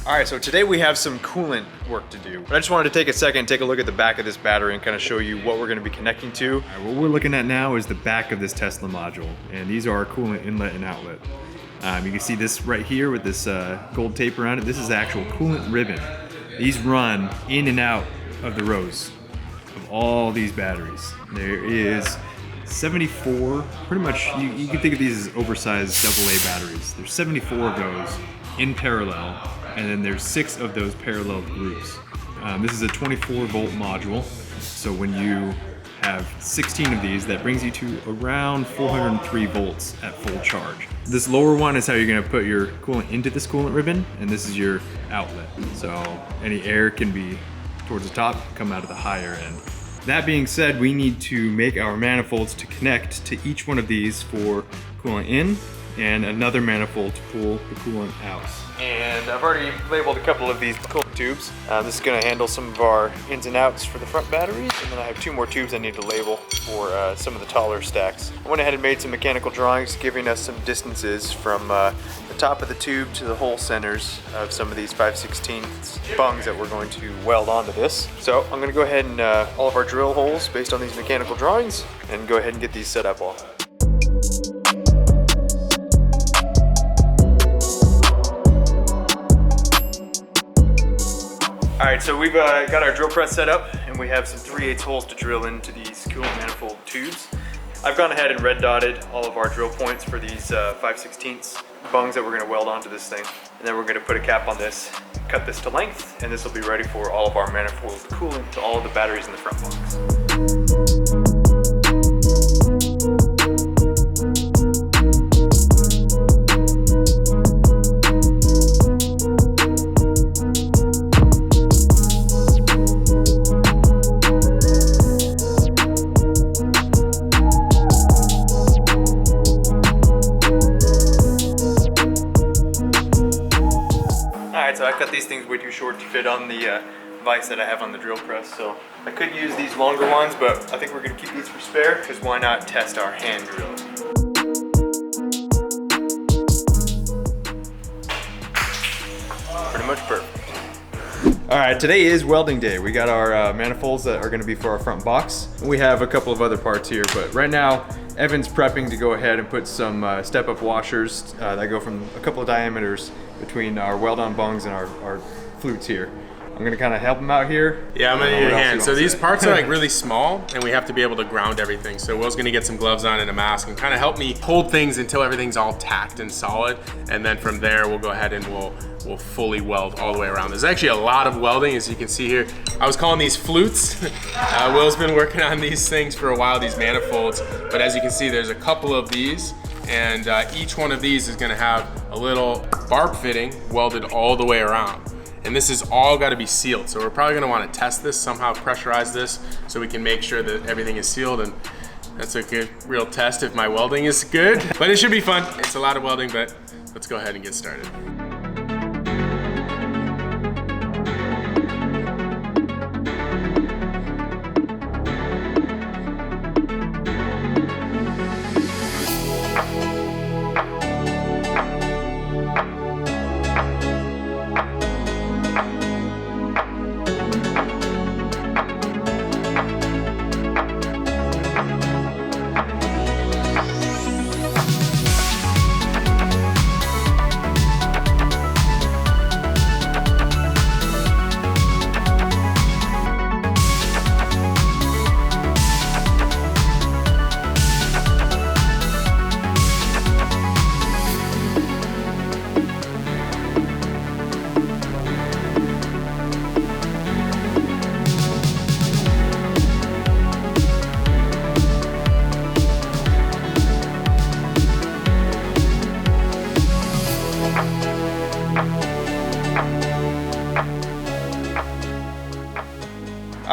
All right, so today we have some coolant work to do. But I just wanted to take a second, take a look at the back of this battery and kind of show you what we're gonna be connecting to. All right, what we're looking at now is the back of this Tesla module. And these are our coolant inlet and outlet. You can see this right here with this gold tape around it. This is actual coolant ribbon. These run in and out of the rows of all these batteries. There is 74, pretty much, you can think of these as oversized AA batteries. There's 74 of those in parallel, and then there's 6 of those parallel groups. This is a 24 volt module, so when you have 16 of these, that brings you to around 403 volts at full charge. This lower one is how you're gonna put your coolant into this coolant ribbon, and this is your outlet. So any air can be towards the top, come out of the higher end. That being said, we need to make our manifolds to connect to each one of these for coolant in, and another manifold to pull the coolant out. And I've already labeled a couple of these coolant tubes. This is going to handle some of our ins and outs for the front batteries, and then I have 2 more tubes I need to label for some of the taller stacks. I went ahead and made some mechanical drawings giving us some distances from the top of the tube to the hole centers of some of these 5/16 bungs that we're going to weld onto this. So I'm going to go ahead and all of our drill holes based on these mechanical drawings, and go ahead and get these set up all. All right, so we've got our drill press set up, and we have some 3/8 holes to drill into these coolant manifold tubes. I've gone ahead and red dotted all of our drill points for these 5/16 bungs that we're gonna weld onto this thing. And then we're gonna put a cap on this, cut this to length, and this will be ready for all of our manifold coolant to all of the batteries in the front bungs. So I cut these things way too short to fit on the vise that I have on the drill press. So I could use these longer ones, but I think we're gonna keep these for spare, because why not test our hand drill? Pretty much perfect. All right, today is welding day. We got our manifolds that are gonna be for our front box. We have a couple of other parts here, but right now, Evan's prepping to go ahead and put some step-up washers that go from a couple of diameters between our weld-on bungs and our flutes here. I'm gonna kind of help him out here. Yeah, I'm gonna need your hand. So these parts are like really small, and we have to be able to ground everything. So Will's gonna get some gloves on and a mask and kind of help me hold things until everything's all tacked and solid. And then from there, we'll go ahead and we'll fully weld all the way around. There's actually a lot of welding, as you can see here. I was calling these flutes. Will's been working on these things for a while, these manifolds. But as you can see, there's a couple of these, and each one of these is gonna have a little barb fitting welded all the way around. And this is all got to be sealed. So we're probably going to want to test this, somehow pressurize this so we can make sure that everything is sealed. And that's a good real test if my welding is good. But it should be fun. It's a lot of welding, but let's go ahead and get started.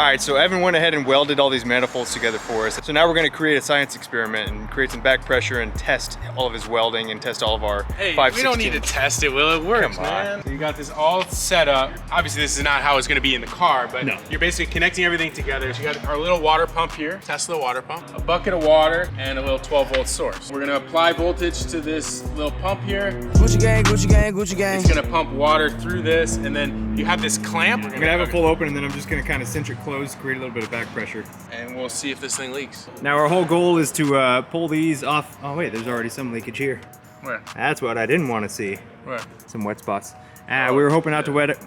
right, so Evan went ahead and welded all these manifolds together for us. So now we're gonna create a science experiment and create some back pressure and test all of his welding and test all of our 5/16. We don't need to test it, Will. It works, man. So you got this all set up. Obviously, this is not how it's gonna be in the car, but you're basically connecting everything together. So you got our little water pump here, Tesla water pump, a bucket of water, and a little 12-volt source. We're gonna apply voltage to this little pump here. Gucci gang, Gucci gang, Gucci gang. It's gonna pump water through this, and then you have this clamp. I'm gonna have it full open, and then I'm just gonna kind of cinch it closed, create a little bit of back pressure. And we'll see if this thing leaks. Now our whole goal is to pull these off. Oh wait, there's already some leakage here. Where? That's what I didn't want to see. Where? Some wet spots. We were hoping not to wet it,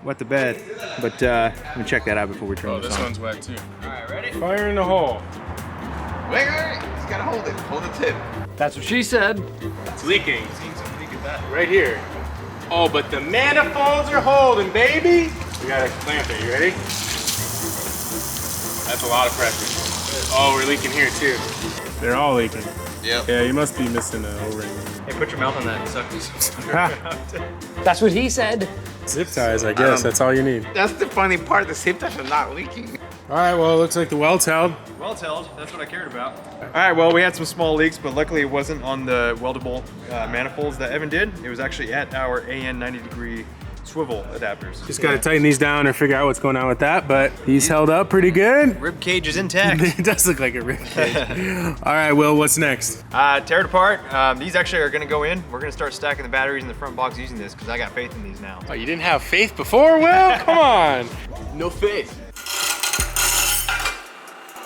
wet the bed, but let me check that out before we turn this on. This one's wet too. All right, ready? Fire in the hole. Wait, just gotta hold it. Hold the tip. That's what she said. It's leaking. Right here. Oh, but the manifolds are holding, baby. We gotta clamp it. You ready? That's a lot of pressure. Oh, we're leaking here too. They're all leaking. Yep. Yeah, you must be missing an O-ring. Hey, put your mouth on that and suck this. That's what he said. Zip ties, I guess. That's all you need. That's the funny part. The zip ties are not leaking. All right, well, it looks like the weld's held. Well held. That's what I cared about. All right, well, we had some small leaks, but luckily it wasn't on the weldable manifolds that Evan did. It was actually at our AN 90-degree swivel adapters. Just gotta tighten these down or figure out what's going on with that, but these held up pretty good. Rib cage is intact. It does look like a rib cage. All right, Will, what's next? Tear it apart. These actually are gonna go in. We're gonna start stacking the batteries in the front box using this because I got faith in these now. Oh, you didn't have faith before, Will? Come on. No faith.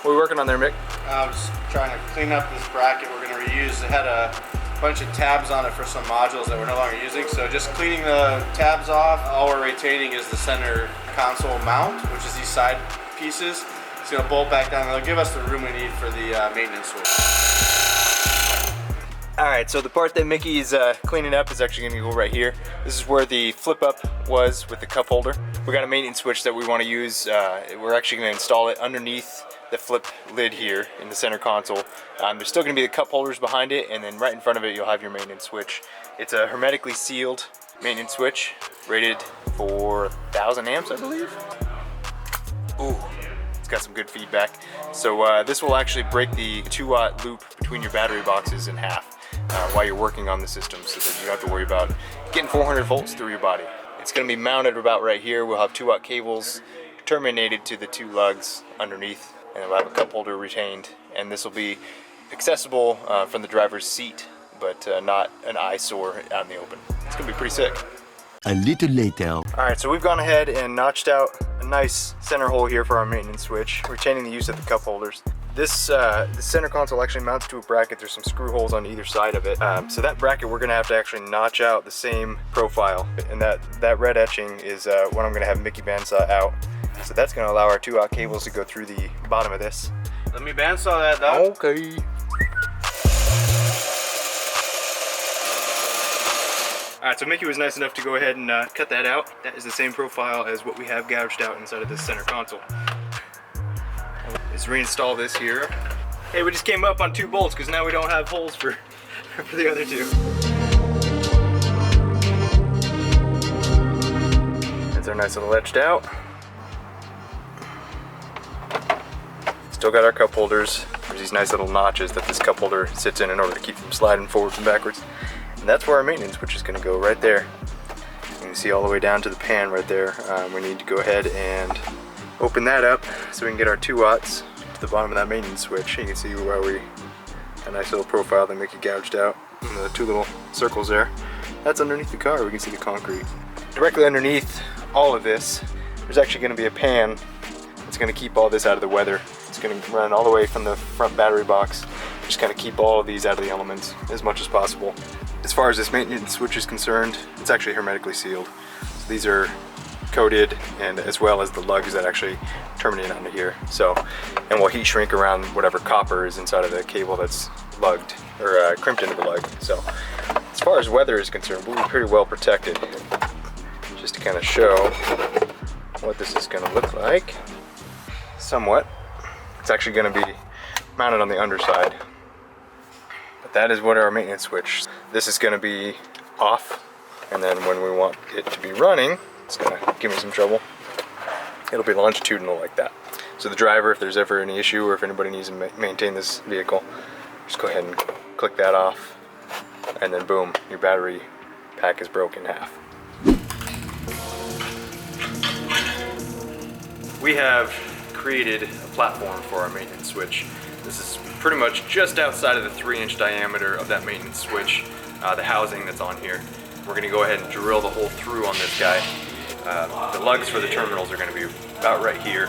What are we working on there, Mick? I was trying to clean up this bracket we're going to reuse. It had a bunch of tabs on it for some modules that we're no longer using. So just cleaning the tabs off. All we're retaining is the center console mount, which is these side pieces. It's going to bolt back down. It'll give us the room we need for the maintenance switch. All right, so the part that Mickey is cleaning up is actually gonna go right here. This is where the flip up was with the cup holder. We got a maintenance switch that we wanna use. We're actually gonna install it underneath the flip lid here in the center console. There's still gonna be the cup holders behind it, and then right in front of it, you'll have your maintenance switch. It's a hermetically sealed maintenance switch, rated for 1,000 amps, I believe. Ooh. Got some good feedback. So this will actually break the 2-watt loop between your battery boxes in half while you're working on the system, so that you don't have to worry about getting 400 volts through your body. It's going to be mounted about right here. We'll have 2-watt cables terminated to the 2 lugs underneath, and we'll have a cup holder retained, and this will be accessible from the driver's seat, but not an eyesore out in the open. It's going to be pretty sick. A little later. All right, so we've gone ahead and notched out a nice center hole here for our maintenance switch, retaining the use of the cup holders. This the center console actually mounts to a bracket. There's some screw holes on either side of it. So that bracket, we're gonna have to actually notch out the same profile. And that red etching is what I'm gonna have Mickey bandsaw out. So that's gonna allow our 2-aught cables to go through the bottom of this. Let me bandsaw that, Doc. Okay. All right, so Mickey was nice enough to go ahead and cut that out. That is the same profile as what we have gouged out inside of this center console. Let's reinstall this here. Hey, we just came up on 2 bolts because now we don't have holes for the other 2. That's our nice little etched out. Still got our cup holders. There's these nice little notches that this cup holder sits in order to keep from sliding forwards and backwards. And that's where our maintenance switch is going to go, right there. You can see all the way down to the pan right there. We need to go ahead and open that up so we can get our 2 watts to the bottom of that maintenance switch. You can see where a nice little profile that Mickey gouged out, and the 2 little circles there. That's underneath the car. We can see the concrete. Directly underneath all of this, there's actually going to be a pan that's going to keep all this out of the weather. It's going to run all the way from the front battery box. Just kind of keep all of these out of the elements as much as possible. As far as this maintenance switch is concerned, it's actually hermetically sealed. So these are coated, and as well as the lugs that actually terminate onto here. So, and will heat shrink around whatever copper is inside of the cable that's lugged or crimped into the lug. So, as far as weather is concerned, we'll be pretty well protected. Just to kind of show what this is going to look like, somewhat. It's actually going to be mounted on the underside. But that is what our maintenance switch. This is going to be off, and then when we want it to be running, it's going to give me some trouble. it'll be longitudinal like that. So the driver, if there's ever any issue or if anybody needs to maintain this vehicle, just go ahead and click that off, and then boom, your battery pack is broken in half. We have created a platform for our maintenance switch. This is pretty much just outside of the 3-inch diameter of that maintenance switch, the housing that's on here. We're gonna go ahead and drill the hole through on this guy. The lugs for the terminals are gonna be about right here.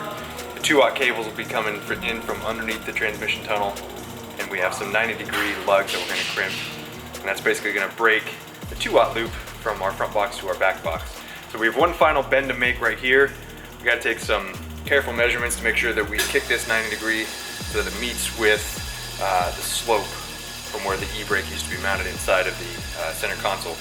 The 2-aught cables will be coming in from underneath the transmission tunnel, and we have some 90-degree lugs that we're gonna crimp, and that's basically gonna break the 2-aught loop from our front box to our back box. So we have one final bend to make right here. We gotta take some careful measurements to make sure that we kick this 90 degree so that it meets with the slope from where the e-brake used to be mounted inside of the center console.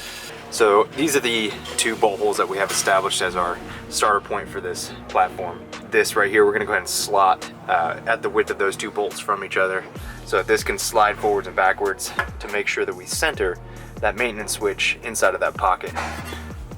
So these are the 2 bolt holes that we have established as our starter point for this platform. This right here, we're gonna go ahead and slot at the width of those 2 bolts from each other so that this can slide forwards and backwards to make sure that we center that maintenance switch inside of that pocket.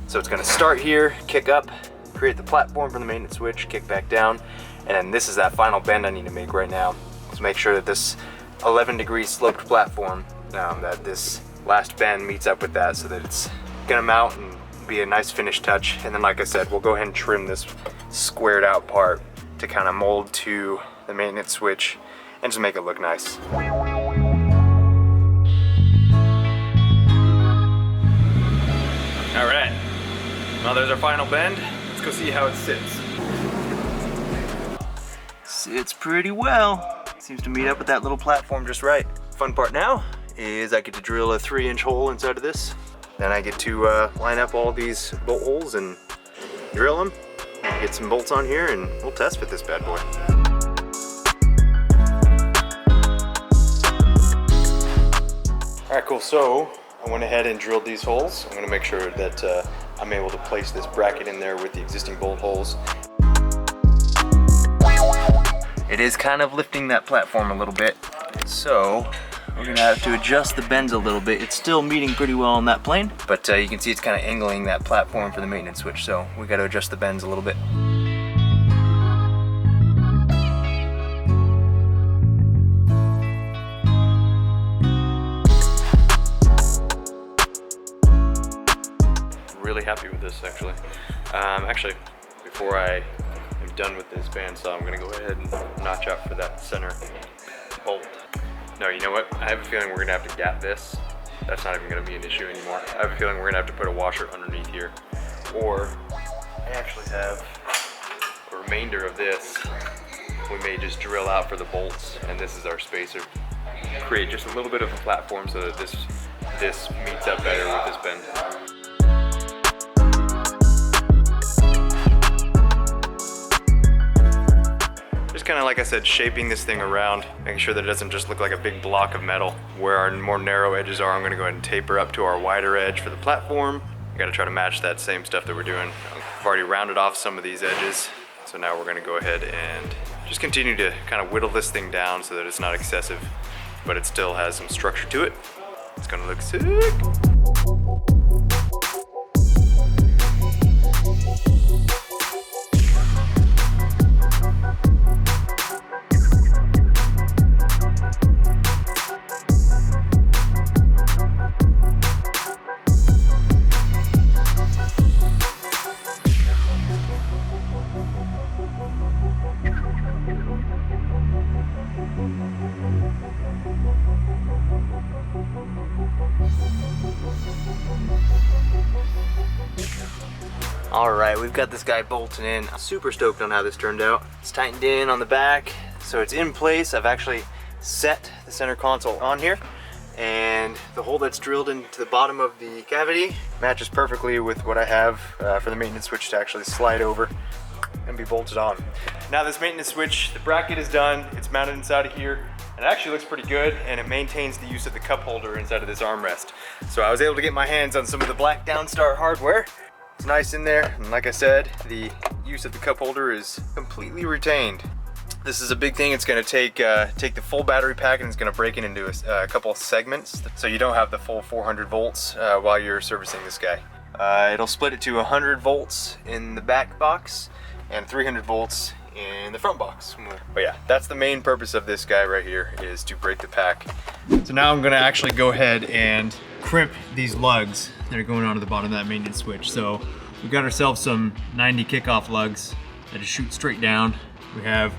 So it's gonna start here, kick up, create the platform for the maintenance switch, kick back down, and then this is that final bend I need to make right now. So make sure that this 11-degree sloped platform, that this last bend meets up with that so that it's gonna mount and be a nice finished touch. And then like I said, we'll go ahead and trim this squared out part to kind of mold to the maintenance switch and just make it look nice. All right, well there's our final bend. Let's go see how it sits. Sits pretty well. Seems to meet up with that little platform just right. Fun part now is I get to drill a 3-inch hole inside of this. Then I get to line up all these bolt holes and drill them. Get some bolts on here and we'll test fit this bad boy. All right, cool, so I went ahead and drilled these holes. I'm gonna make sure that I'm able to place this bracket in there with the existing bolt holes. It is kind of lifting that platform a little bit, so we're gonna have to adjust the bends a little bit. It's still meeting pretty well on that plane, but you can see it's kind of angling that platform for the maintenance switch, so we got to adjust the bends a little bit. Really happy with this actually. Actually, before I am done with this bandsaw, I'm gonna go ahead and notch out for that center bolt. No, you know what? I have a feeling we're gonna have to gap this. That's not even gonna be an issue anymore. I have a feeling we're gonna have to put a washer underneath here. Or I actually have a remainder of this. We may just drill out for the bolts, and this is our spacer. Create just a little bit of a platform so that this meets up better with this bend. Just kind of, like I said, shaping this thing around, making sure that it doesn't just look like a big block of metal. Where our more narrow edges are, I'm gonna go ahead and taper up to our wider edge for the platform. I gotta try to match that same stuff that we're doing. I've already rounded off some of these edges, so now we're gonna go ahead and just continue to kind of whittle this thing down so that it's not excessive, but it still has some structure to it. It's gonna look sick. All right, we've got this guy bolted in. I'm super stoked on how this turned out. It's tightened in on the back, so it's in place. I've actually set the center console on here, and the hole that's drilled into the bottom of the cavity matches perfectly with what I have for the maintenance switch to actually slide over and be bolted on. Now this maintenance switch, the bracket is done. It's mounted inside of here. It actually looks pretty good, and it maintains the use of the cup holder inside of this armrest. So I was able to get my hands on some of the black Downstar hardware. It's nice in there, and like I said, the use of the cup holder is completely retained. This is a big thing. It's going to take the full battery pack, and it's going to break it into a couple of segments, so you don't have the full 400 volts while you're servicing this guy. It'll split it to 100 volts in the back box, and 300 volts in the front box. But yeah, that's the main purpose of this guy right here, is to break the pack. So now I'm gonna actually go ahead and crimp these lugs that are going onto the bottom of that maintenance switch. So we've got ourselves some 90 kickoff lugs that just shoot straight down. We have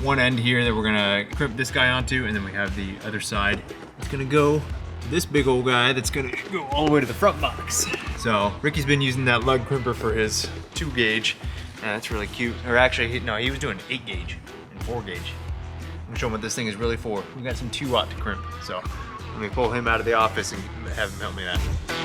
one end here that we're gonna crimp this guy onto, and then we have the other side. It's gonna go to this big old guy that's gonna go all the way to the front box. So Ricky's been using that lug crimper for his 2 gauge. That's really cute. Or actually, he was doing 8 gauge and 4 gauge. I'm gonna show him what this thing is really for. We got some 2-aught to crimp. So let me pull him out of the office and have him help me with that.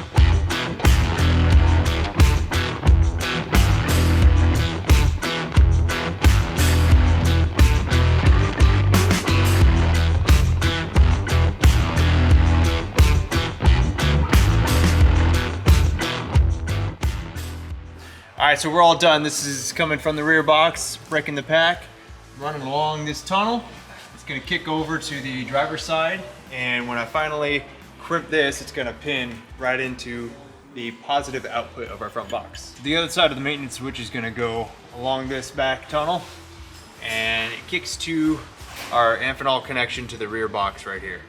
All right, so we're all done. This is coming from the rear box, breaking the pack, running along this tunnel. It's gonna kick over to the driver's side, and when I finally crimp this, it's gonna pin right into the positive output of our front box. The other side of the maintenance switch is gonna go along this back tunnel, and it kicks to our Amphenol connection to the rear box right here.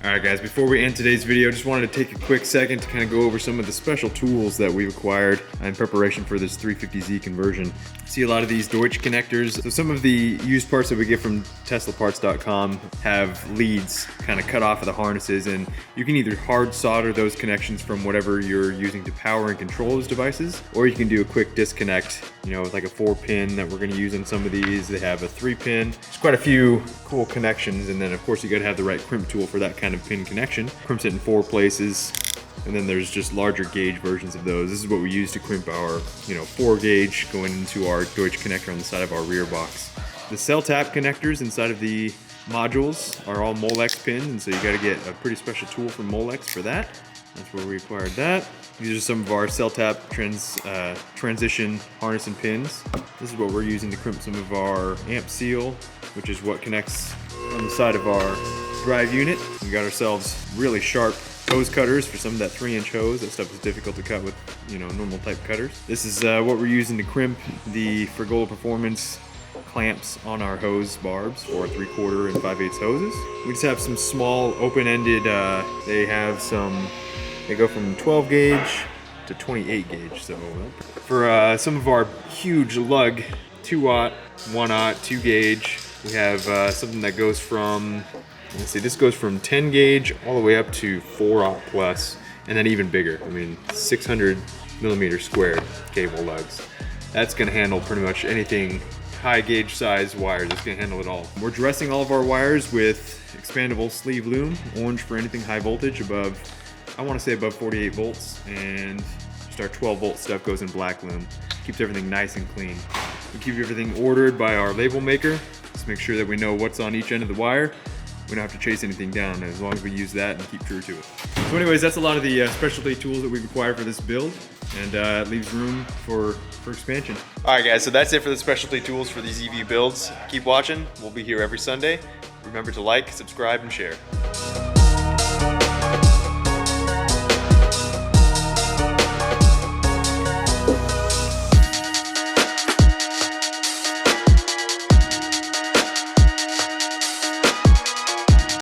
All right guys, before we end today's video, just wanted to take a quick second to kind of go over some of the special tools that we've acquired in preparation for this 350Z conversion. See a lot of these Deutsch connectors. So some of the used parts that we get from TeslaParts.com have leads kind of cut off of the harnesses, and you can either hard solder those connections from whatever you're using to power and control those devices, or you can do a quick disconnect, you know, with like a 4-pin that we're going to use on some of these. They have a 3-pin. There's quite a few cool connections, and then of course you got to have the right crimp tool for that kind of pin connection. Crimps it in 4 places, and then there's just larger gauge versions of those. This is what we use to crimp our, 4 gauge going into our Deutsch connector on the side of our rear box. The cell tap connectors inside of the modules are all Molex pins, and so you got to get a pretty special tool from Molex for that. That's where we acquired that. These are some of our cell tap transition harness and pins. This is what we're using to crimp some of our amp seal, which is what connects on the side of our drive unit. We got ourselves really sharp hose cutters for some of that 3-inch hose. That stuff is difficult to cut with, normal type cutters. This is what we're using to crimp the Frigola Performance clamps on our hose barbs for 3/4 and 5/8 hoses. We just have some small open-ended, they go from 12 gauge to 28 gauge. So for some of our huge lug 2-aught, 1-aught, 2 gauge, we have something that goes from, let's see, this goes from 10 gauge all the way up to 4-aught plus, and then even bigger. 600 millimeter squared cable lugs. That's gonna handle pretty much anything high gauge size wires. It's gonna handle it all. We're dressing all of our wires with expandable sleeve loom, orange for anything high voltage above, I wanna say above 48 volts, and just our 12 volt stuff goes in black loom. Keeps everything nice and clean. We keep everything ordered by our label maker. Just make sure that we know what's on each end of the wire. We don't have to chase anything down as long as we use that and keep true to it. So anyways, that's a lot of the specialty tools that we've acquired for this build, and it leaves room for expansion. All right guys, so that's it for the specialty tools for these EV builds. Keep watching, we'll be here every Sunday. Remember to like, subscribe, and share.